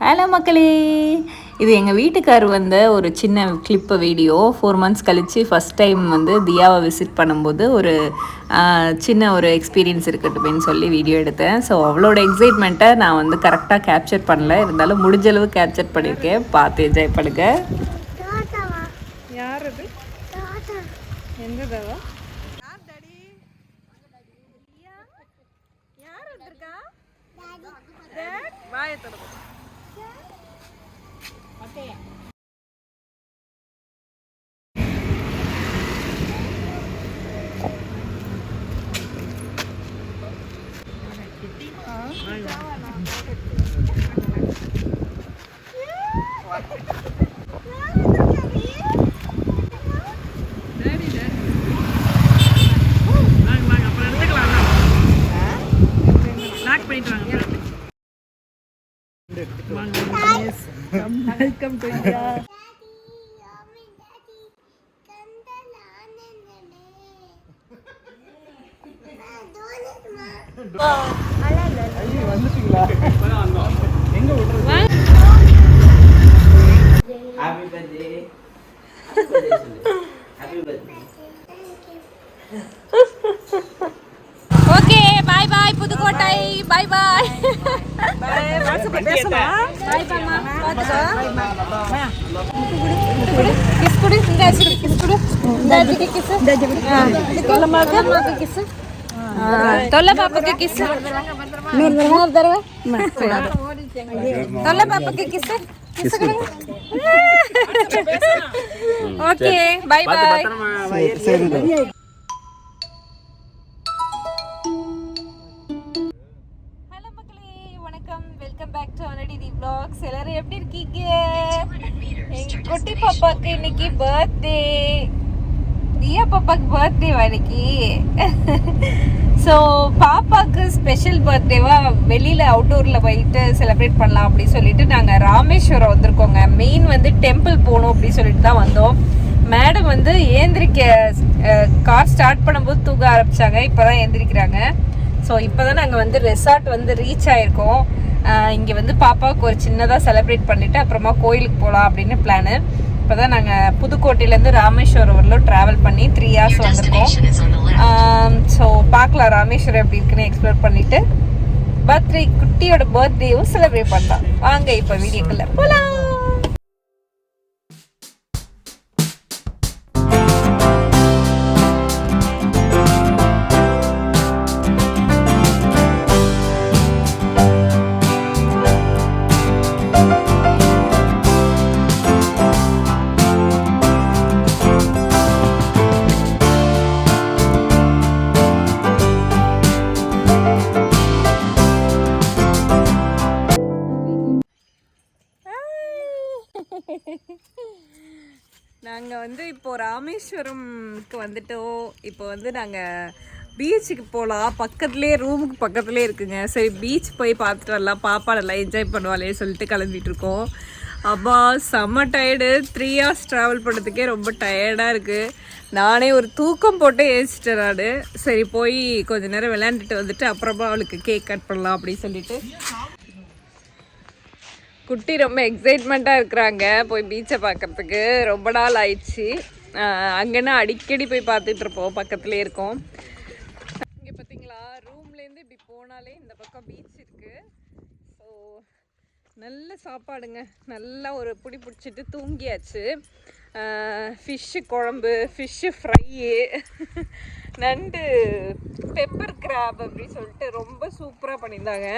Hello மக்களே, இது எங்கள் வீட்டுக்கார் வந்த ஒரு சின்ன கிளிப்பு வீடியோ. 4 months கழித்து ஃபஸ்ட் டைம் வந்து தியாவை விசிட் பண்ணும்போது ஒரு சின்ன ஒரு எக்ஸ்பீரியன்ஸ் இருக்கட்டுமேன்னு சொல்லி வீடியோ எடுத்தேன். ஸோ அவளோட எக்ஸைட்மெண்ட்டை நான் வந்து கரெக்டாக கேப்சர் பண்ணல, இருந்தாலும் முடிஞ்சளவு கேப்சர் பண்ணியிருக்கேன். பார்த்து என்ஜாய் பண்ணுங்க. யார் அது? எந்த தவா? Welcome to India. Happy birthday. Happy birthday. Okay, bye bye Pudukkottai. Bye bye. Bye. வாட்ஸ்அப்ல பேசலாம். Bye bye மா. பாத்துக்கோ. கிஸ் குடு. இந்த அஜிக்கு கிஸ் குடு. இந்த அஜிக்கு கிஸ். இந்த அஜிக்கு. தொல்லமாக்கு கிஸ். தொல்ல பாப்பாக்கு கிஸ். நூறு தடவை. தொல்ல பாப்பாக்கு கிஸ். கிஸ் குடு. Okay, bye bye. சரி. Welcome back to Anaditi vlogs. எல்லாரும் எப்படி இருக்கீங்க? எங்க குட்டி பாப்பாக்கு இன்னைக்கு பர்த்டே. தியா பாப்பாக்கு பர்த்டே இன்னைக்கு. ஸோ பாப்பாக்கு ஸ்பெஷல் பர்த்டேவா வெளியில் அவுட்டோரில் போயிட்டு செலிப்ரேட் பண்ணலாம் அப்படின்னு சொல்லிட்டு நாங்கள் ராமேஸ்வரம் வந்திருக்கோங்க. மெயின் வந்து டெம்பிள் போகணும் அப்படின்னு சொல்லிட்டு தான் வந்தோம். மேடம் வந்து கார் ஸ்டார்ட் பண்ணும்போது தூங்க ஆரம்பித்தாங்க. இப்போ தான் ஏந்திரிக்கிறாங்க. ஸோ இப்போ தான் நாங்கள் வந்து ரெசார்ட் வந்து ரீச் ஆகிருக்கோம். இங்கே வந்து பாப்பாவுக்கு ஒரு சின்னதாக செலிப்ரேட் பண்ணிவிட்டு அப்புறமா கோயிலுக்கு போகலாம் அப்படின்னு பிளானு. இப்போ தான் நாங்கள் புதுக்கோட்டையிலேருந்து ராமேஸ்வரம் வரலும் ட்ராவல் பண்ணி 3 hours வந்திருக்கோம். ஸோ பார்க்கலாம் ராமேஸ்வரம் எப்படி இருக்குன்னு எக்ஸ்ப்ளோர் பண்ணிவிட்டு குட்டியோட பர்த்டேவும் செலிப்ரேட் பண்ணலாம். வாங்க இப்போ வீடியோக்குள்ள போகலாம். நாங்கள் வந்து இப்போது ராமேஸ்வரம்க்கு வந்துட்டோம். இப்போ வந்து நாங்கள் பீச்சுக்கு போகலாம். பக்கத்துலேயே ரூமுக்கு பக்கத்துலேயே இருக்குங்க. சரி பீச் போய் பார்த்துட்டு வரலாம், பாப்பா நல்லா என்ஜாய் பண்ணுவாளே சொல்லிட்டு கிளம்பிட்டு இருக்கோம். அப்பா செம்ம டயர்டு. 3 hours ட்ராவல் பண்ணுறதுக்கே ரொம்ப டயர்டாக இருக்குது. நானே ஒரு தூக்கம் போட்டு ஏச்சிட்டேன் நான். சரி போய் கொஞ்ச நேரம் விளையாண்டுட்டு வந்துட்டு அப்புறமா அவளுக்கு கேக் கட் பண்ணலாம் அப்படின்னு சொல்லிட்டு குட்டி ரொம்ப எக்ஸைட்மெண்ட்டாக இருக்கிறாங்க போய் பீச்சை பார்க்குறதுக்கு. ரொம்ப நாள் ஆயிடுச்சு. அங்கேன்னா அடிக்கடி போய் பார்த்துட்ருப்போம், பக்கத்துலேயே இருக்கோம். இங்கே பார்த்தீங்களா, ரூம்லேருந்து இப்படி போனாலே இந்த பக்கம் பீச் இருக்குது. ஸோ நல்ல சாப்பாடுங்க. நல்லா ஒரு பிடி பிடிச்சிட்டு தூங்கியாச்சு. ஃபிஷ்ஷு குழம்பு, ஃபிஷ்ஷு ஃப்ரையு, நண்டு பெப்பர் கிராப் அப்படின்னு சொல்லிட்டு ரொம்ப சூப்பராக பண்ணியிருந்தாங்க.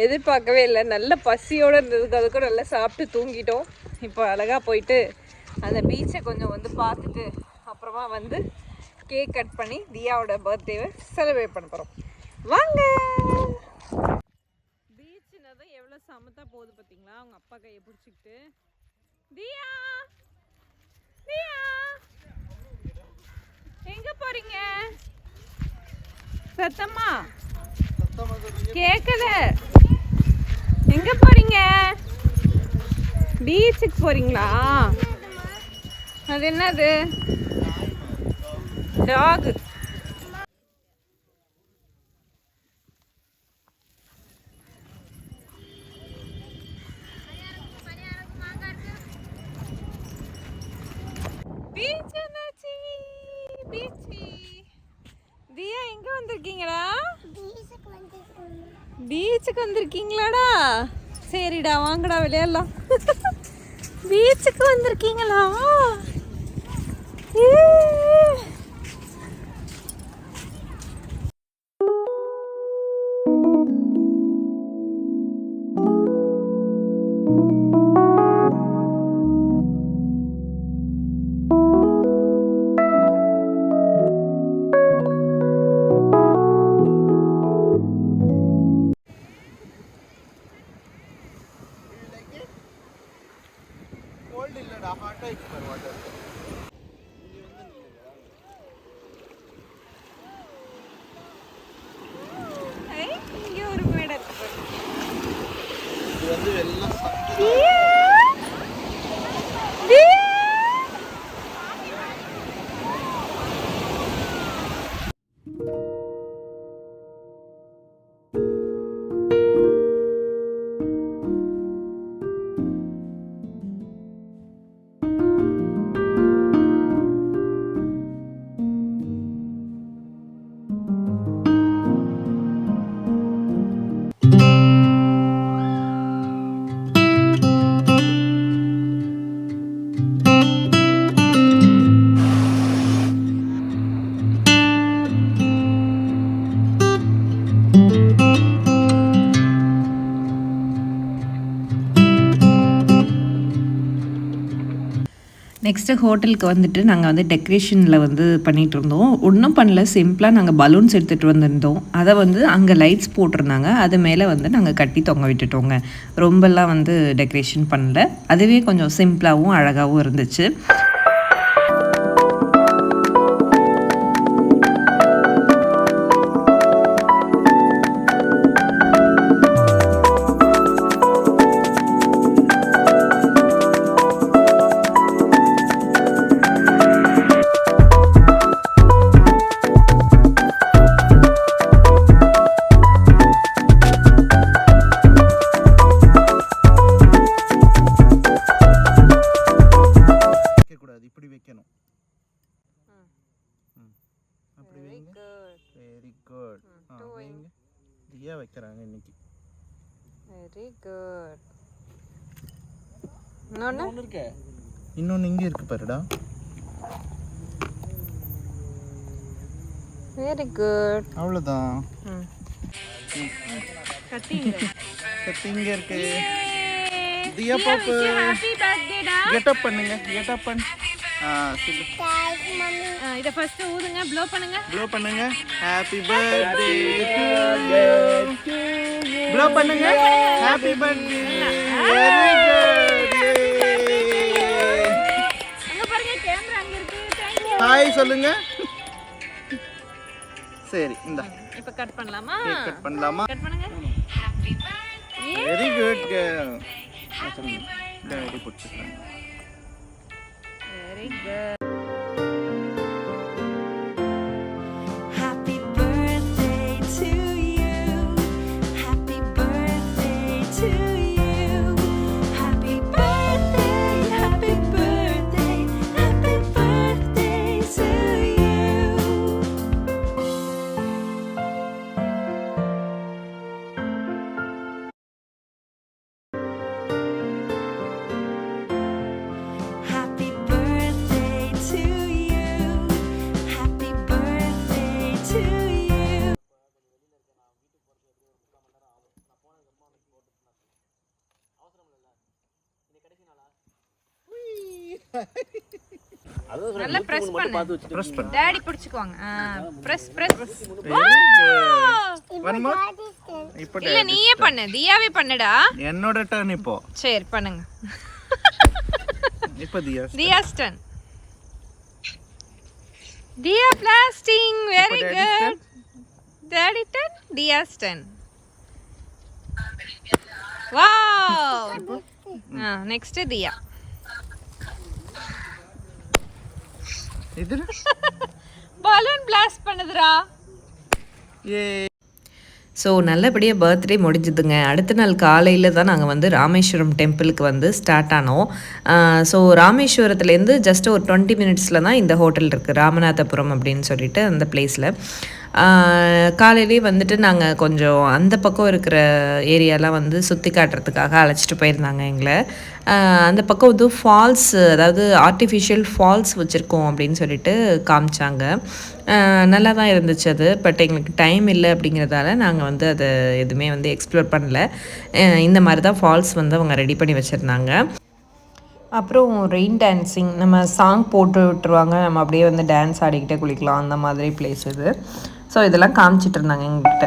எதிர்பார்க்கவே இல்லை. நல்ல பசியோடு இருந்ததுக்கு அதுக்கும் நல்லா சாப்பிட்டு தூங்கிட்டோம். இப்போ அழகாக போயிட்டு அந்த பீச்சை கொஞ்சம் வந்து பார்த்துட்டு அப்புறமா வந்து கேக் கட் பண்ணி தியாவோட பர்த்டேவை செலிப்ரேட் பண்ண போகிறோம். வாங்க. பீச்சுனா தான் எவ்வளோ சமத்தாக போகுது பார்த்தீங்களா. அவங்க அப்பா கையை பிடிச்சிக்கிட்டு தியா தியா எங்கே போகிறீங்க? சத்தம்மா கேட்கல. எங்க போறீங்க? பீச்சுக்கு போறீங்களா? அது என்னது? டாக். வந்திருக்கீங்களா? பீச்சுக்கு வந்திருக்கீங்களாடா? சரிடா வாங்கடா விளையாடலாம். பீச்சுக்கு வந்திருக்கீங்களா? இங்க ஒரு மேடை இருக்கு. இது வந்து வெள்ளம் நெக்ஸ்ட்டு ஹோட்டலுக்கு வந்துட்டு நாங்கள் வந்து டெக்கரேஷனில் வந்து பண்ணிகிட்டு இருந்தோம். ஒன்றும் பண்ணல, சிம்பிளாக நாங்கள் பலூன்ஸ் எடுத்துகிட்டு வந்திருந்தோம். அதை வந்து அங்கே லைட்ஸ் போட்டிருந்தாங்க, அது மேலே வந்து நாங்கள் கட்டி தொங்க விட்டுட்டோங்க. ரொம்பலாம் வந்து டெக்கரேஷன் பண்ணல, அதுவே கொஞ்சம் சிம்பிளாகவும் அழகாகவும் இருந்துச்சு. இப்படி வைக்கணும். அப்படி வைங்க. Very good. வைங்க. தியா வைக்கறாங்க இன்னைக்கு. Very good. இன்னொன்னு இருக்கு. இன்னொன்னு இங்க இருக்கு பாருடா. Very good. அவ்வளவுதான். கட்டிங்க. கட்டிங்க இருக்கு. தியா பாப்பு ஹேப்பி பர்த்டே டா. கெட் அப் பண்ணுங்க. கெட் அப் பண்ணு. சொல்லு. இத ஃபர்ஸ்ட் ஊதுங்க, ப்ளோ பண்ணுங்க. ப்ளோ பண்ணுங்க. Happy birthday to you. Blow பண்ணுங்க. Happy birthday. Very good. அங்க பாருங்க கேமரா அங்க இருக்கு. Thank you. ஹாய் சொல்லுங்க. சரி இந்த இப்ப கட் பண்ணலாமா? கட் பண்ணலாமா? கட் பண்ணுங்க. Happy birthday. Very good girl. Very good. Very good. நல்லா பிரஸ் பண்ணு. பிரஸ் பண்ணு. டாடி பிடிச்சுக்குவாங்க. Press press. One more. இப்போ இல்ல நீயே பண்ணு. தியாவே பண்ணுடா. என்னோட டர்ன் இப்போ. சரி பண்ணுங்க. இப்போ Diya's turn. Diya blasting. Very good. Daddy turn. Diya's turn. Wow. Next Diya. இது பலூன் பிளாஸ்ட் பண்ணுதுடா. ஏ. ஸோ நல்லபடியாக பர்த்டே முடிஞ்சுதுங்க. அடுத்த நாள் காலையில் தான் நாங்கள் வந்து ராமேஸ்வரம் டெம்பிளுக்கு வந்து ஸ்டார்ட் ஆனோம். ஸோ ராமேஸ்வரத்துலேருந்து ஜஸ்ட் ஒரு 20 மினிட்ஸில் தான் இந்த ஹோட்டல் இருக்குது, ராமநாதபுரம் அப்படின்னு சொல்லிட்டு அந்த பிளேஸில். காலையிலேயே வந்துட்டு நாங்கள் கொஞ்சம் அந்த பக்கம் இருக்கிற ஏரியாலாம் வந்து சுற்றி காட்டுறதுக்காக அழைச்சிட்டு போயிருந்தாங்க எங்களை. அந்த பக்கம் வந்து ஃபால்ஸ், அதாவது ஆர்டிஃபிஷியல் ஃபால்ஸ் வச்சுருக்கோம் அப்படின்னு சொல்லிட்டு காமிச்சாங்க. நல்லா தான் இருந்துச்சு அது. பட் எங்களுக்கு டைம் இல்லை அப்படிங்கிறதால நாங்கள் வந்து அதை எதுவுமே வந்து எக்ஸ்ப்ளோர் பண்ணல. இந்த மாதிரி தான் ஃபால்ஸ் வந்து அவங்க ரெடி பண்ணி வச்சுருந்தாங்க. அப்புறம் ரெயின் டான்ஸிங், நம்ம சாங் போட்டு விட்டுருவாங்க, நம்ம அப்படியே வந்து டான்ஸ் ஆடிக்கிட்டே குளிக்கலாம், அந்த மாதிரி பிளேஸ் இது. ஸோ இதெல்லாம் காமிச்சிட்டு இருந்தாங்க எங்ககிட்ட.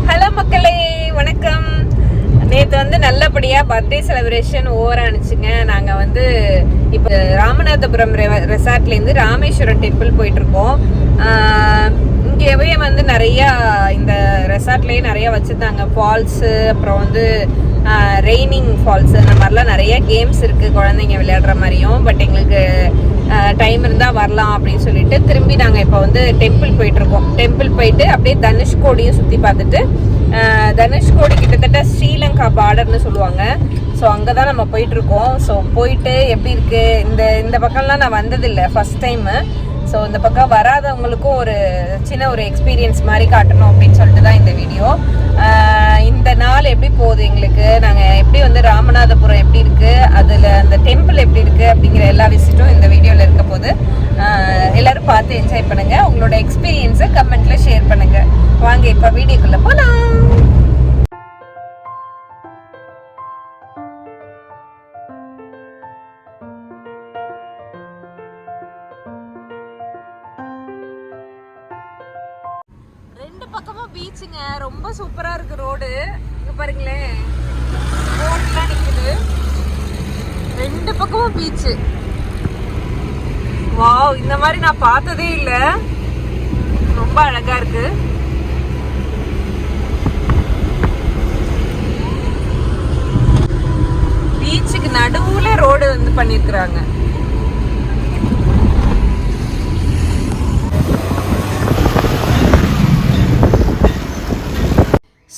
ஹலோ மக்களே, வணக்கம். நேற்று வந்து நல்லபடியாக பர்த்டே செலிப்ரேஷன் ஓவர் ஆனிச்சுங்க. நாங்கள் வந்து இப்போ ராமநாதபுரம் ரெசார்ட்லேருந்து ராமேஸ்வரம் டெம்பிள் போயிட்டுருக்கோம். இங்கேவே வந்து நிறையா இந்த ரெசார்ட்லேயே நிறையா வச்சுருந்தாங்க ஃபால்ஸு, அப்புறம் வந்து ரெய்னிங் ஃபால்ஸு, அந்த மாதிரிலாம் நிறைய கேம்ஸ் இருக்குது குழந்தைங்க விளையாடுற மாதிரியும். பட் எங்களுக்கு டைம் இருந்தால் வரலாம் அப்படின்னு சொல்லிட்டு திரும்பி நாங்கள் இப்போ வந்து டெம்பிள் போயிட்டுருக்கோம். டெம்பிள் போயிட்டு அப்படியே தனுஷ்கோடியும் சுற்றி பார்த்துட்டு, தனுஷ்கோடி கிட்டத்தட்ட ஸ்ரீலங்கா பார்டர்னு சொல்லுவாங்க. ஸோ அங்கே தான் நம்ம போயிட்டுருக்கோம். ஸோ போயிட்டு எப்படி இருக்குது, இந்த பக்கம்லாம் நான் வந்ததில்லை, ஃபஸ்ட் டைமு. ஸோ இந்த பக்கம் வராதவங்களுக்கும் ஒரு சின்ன ஒரு எக்ஸ்பீரியன்ஸ் மாதிரி காட்டணும் அப்படின்னு சொல்லிட்டு தான் இந்த வீடியோ. இந்த நாள் எப்படி போகுது எங்களுக்கு, நாங்கள் எப்படி வந்து ராமநாதபுரம் எப்படி இருக்குது, அதில் அந்த டெம்பிள் எப்படி இருக்குது அப்படிங்கிற எல்லா விசிட்டும் இந்த வீடியோவில் இருக்க போது. எல்லோரும் பார்த்து என்ஜாய் பண்ணுங்கள். உங்களோட எக்ஸ்பீரியன்ஸை கமெண்ட்டில் ஷேர் பண்ணுங்கள். வாங்க இப்போ வீடியோக்குள்ளே போகலாம். ரெண்டு பக்கமும் பீச்சுங்க, ரொம்ப சூப்பரா இருக்கு ரோடு. இங்க பாருங்களேன், போட்லாம் நிக்குது, ரெண்டு பக்கமும் பீச்சு. வாவ், இந்த மாதிரி நான் பார்த்ததே இல்லை, ரொம்ப அழகா இருக்கு. பீச்சுக்கு நடுவுல ரோடு வந்து பண்ணிருக்கிறாங்க.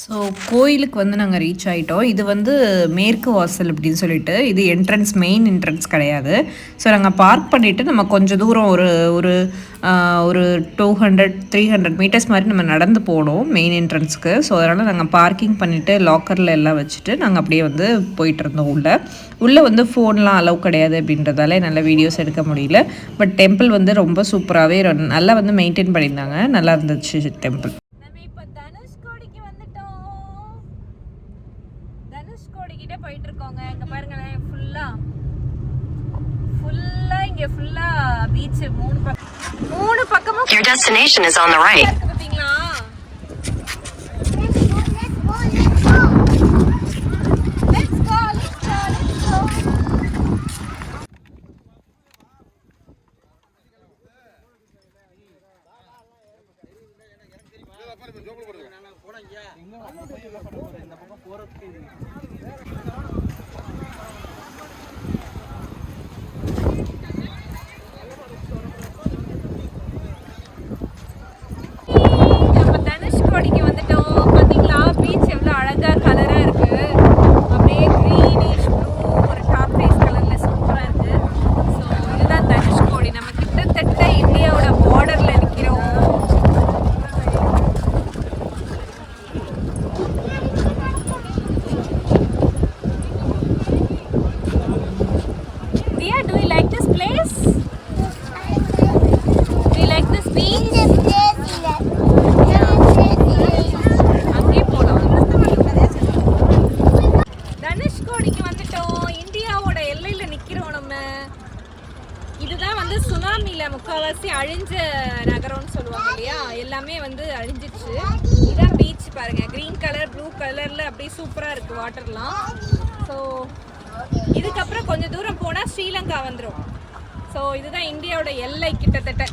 ஸோ கோயிலுக்கு வந்து நாங்கள் ரீச் ஆகிட்டோம். இது வந்து மேற்கு வாசல் அப்படின்னு சொல்லிட்டு, இது என்ட்ரன்ஸ், மெயின் என்ட்ரன்ஸ் கிடையாது. ஸோ நாங்கள் பார்க் பண்ணிவிட்டு நம்ம கொஞ்சம் தூரம் ஒரு 200-300 மீட்டர்ஸ் மாதிரி நம்ம நடந்து போனோம் மெயின் என்ட்ரன்ஸ்க்கு. ஸோ அதனால் நாங்கள் பார்க்கிங் பண்ணிவிட்டு லாக்கரில் எல்லாம் வச்சுட்டு நாங்கள் அப்படியே வந்து போயிட்டு இருந்தோம். உள்ளே வந்து ஃபோன்லாம் அலோவ் கிடையாது அப்படின்றதால நல்ல வீடியோஸ் எடுக்க முடியல. பட் டெம்பிள் வந்து ரொம்ப சூப்பராகவே நல்லா வந்து மெயின்டைன் பண்ணியிருந்தாங்க, நல்லா இருந்துச்சு டெம்பிள். போயிட்டு இருக்கோங்க. இங்க பாருங்களேன், ஃபுல்லா இங்க ஃபுல்லா பீச். மூணு பக்கமும் Your destination is on the right. பாத்தீங்களா? Let's go. தனுஷ்கோடிக்கு வந்துட்டோம். பாத்தீங்களா பீச் எவ்வளவு அழகா கலரா இருக்கு, அப்படியே கிரீனிஷ் ப்ளூ, ஒரு டார்க் கலர்ல சூப்பரா இருக்கு. ஸோ இதுதான் தனுஷ்கோடி. நம்ம கிட்டத்தட்ட இந்தியாவோட பார்டர்ல நிக்கிறோம். Dia, do you like this place? Do you like this beach? அங்கே போலாம். தனுஷ்கோடிக்கு வந்துட்டோம். இந்தியாவோட எல்லையில நிக்கிறோம் நம்ம. இதுதான் வந்து சுனாமில முக்கால்வாசி அழிஞ்ச நகரம்னு சொல்லுவாங்க இல்லையா, எல்லாமே வந்து அழிஞ்சிடுச்சு. இதான் பீச் பாருங்க, கிரீன் கலர் ப்ளூ கலர்ல அப்படியே சூப்பரா இருக்கு வாட்டர்லாம். ஸோ இதுக்கப்புறம் கொஞ்சம் தூரம் போனால் ஸ்ரீலங்கா வந்துடும். ஸோ இதுதான் இந்தியாவோட எல்லை கிட்டத்தட்ட.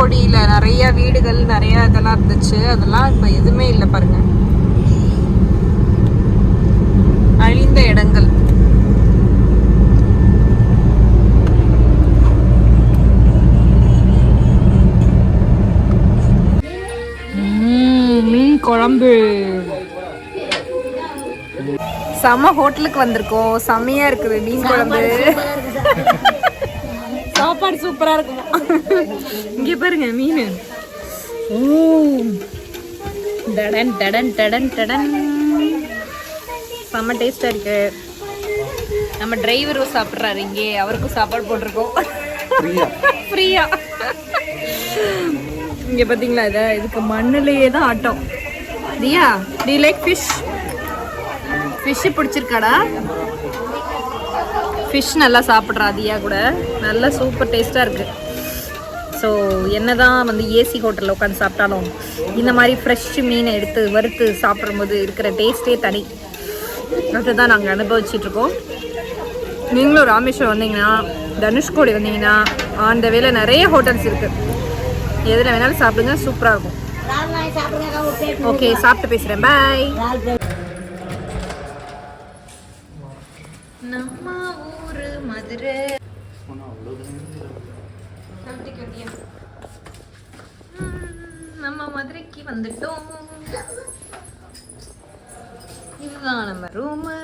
தனுஷ்கோடியில் நிறைய வீடுகள் நிறைய இதெல்லாம் இருந்துச்சு, அதெல்லாம் இப்போ எதுவுமே இல்லை பாருங்க, அழிந்த இடங்கள். மீன் குழம்பு. செம ஹோட்டலுக்கு வந்திருக்கோம், செம்மையா இருக்குது மீன் குழம்பு. சாப்பாடு சூப்பரா இருக்குமா? இங்க பாருங்க மீன். ஓ டடன் டடன் டடன் டடன், செம்ம டேஸ்டா இருக்கு. நம்ம டிரைவரும் சாப்பிட்றாரு இங்கே, அவருக்கும் சாப்பாடு போட்டிருக்கோம் ஃப்ரீயா. இங்க பாத்தீங்களா, இதுக்கு மண்ணிலேயே தான் ஆட்டம். Diya, do you like fish? Fish பிடிச்சிருக்காடா? ஃபிஷ் நல்லா சாப்பிட்றா தியா கூட, நல்லா சூப்பர் டேஸ்ட்டாக இருக்குது. ஸோ என்னதான் வந்து ஏசி ஹோட்டலில் உட்காந்து சாப்பிட்டாலும் இந்த மாதிரி ஃப்ரெஷ் மீனை எடுத்து வறுத்து சாப்பிடும்போது இருக்கிற டேஸ்ட்டே தனி. அதுதான் நாங்கள் அனுபவிச்சிட்ருக்கோம். நீங்களும் ராமேஸ்வரம் வந்தீங்கன்னா, தனுஷ்கோடி வந்தீங்கன்னா, அந்த வேலை நிறைய ஹோட்டல்ஸ் இருக்குது, எதில் வேணாலும் சாப்பிடுங்க, சூப்பராக இருக்கும். ஓகே, சாப்பிட்டு பேசுகிறேன், பாய். நம்ம ஊர் மதுரை. நம்ம மதுரைக்கு வந்துட்டோம். இதுதான் நம்ம ரூமு.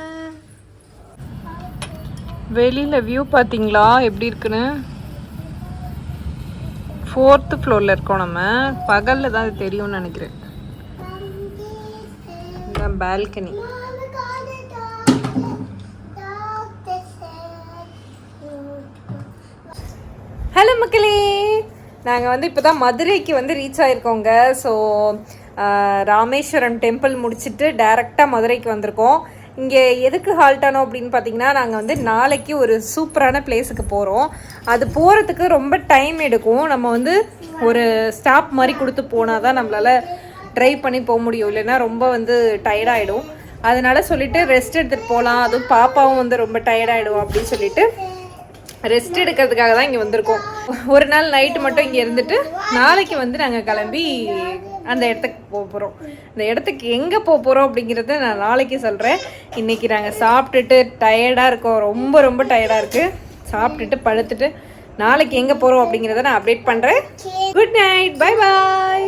வெளியில வியூ பாத்தீங்களா எப்படி இருக்குன்னு? 4th ஃப்ளோர்ல இருக்கோம் நம்ம. பகல்ல தான் அது தெரியும்னு நினைக்கிறேன். இதுதான் பால்கனி. ஹலோ மக்களே, நாங்கள் வந்து இப்போ தான் மதுரைக்கு வந்து ரீச் ஆகிருக்கோங்க. ஸோ ராமேஸ்வரம் டெம்பிள் முடிச்சுட்டு டைரெக்டாக மதுரைக்கு வந்திருக்கோம். இங்கே எதுக்கு ஹால்ட் ஆனோம் அப்படின்னு பார்த்தீங்கன்னா, நாங்கள் வந்து நாளைக்கு ஒரு சூப்பரான பிளேஸுக்கு போகிறோம். அது போகிறதுக்கு ரொம்ப டைம் எடுக்கும். நம்ம வந்து ஒரு ஸ்டாப் மாதிரி கொடுத்து போனால் தான் நம்மளால் ட்ரைவ் பண்ணி போக முடியும், இல்லைன்னா ரொம்ப வந்து டயர்டாகிடும். அதனால சொல்லிட்டு ரெஸ்ட் எடுத்துகிட்டு போகலாம், அதுவும் பாப்பாவும் வந்து ரொம்ப டயர்டாகிடும் அப்படின்னு சொல்லிட்டு ரெஸ்ட் எடுக்கிறதுக்காக தான் இங்கே வந்திருக்கோம். ஒரு நாள் நைட்டு மட்டும் இங்கே இருந்துட்டு நாளைக்கு வந்து நாங்கள் கிளம்பி அந்த இடத்துக்கு போக போகிறோம். அந்த இடத்துக்கு எங்கே போக போகிறோம் அப்படிங்கிறத நான் நாளைக்கு சொல்கிறேன். இன்றைக்கி நாங்கள் சாப்பிட்டுட்டு டயர்டாக இருக்கோம், ரொம்ப ரொம்ப டயர்டாக இருக்குது. சாப்பிட்டுட்டு படுத்துட்டு நாளைக்கு எங்கே போகிறோம் அப்படிங்கிறத நான் அப்டேட் பண்ணுறேன். Good night, bye bye.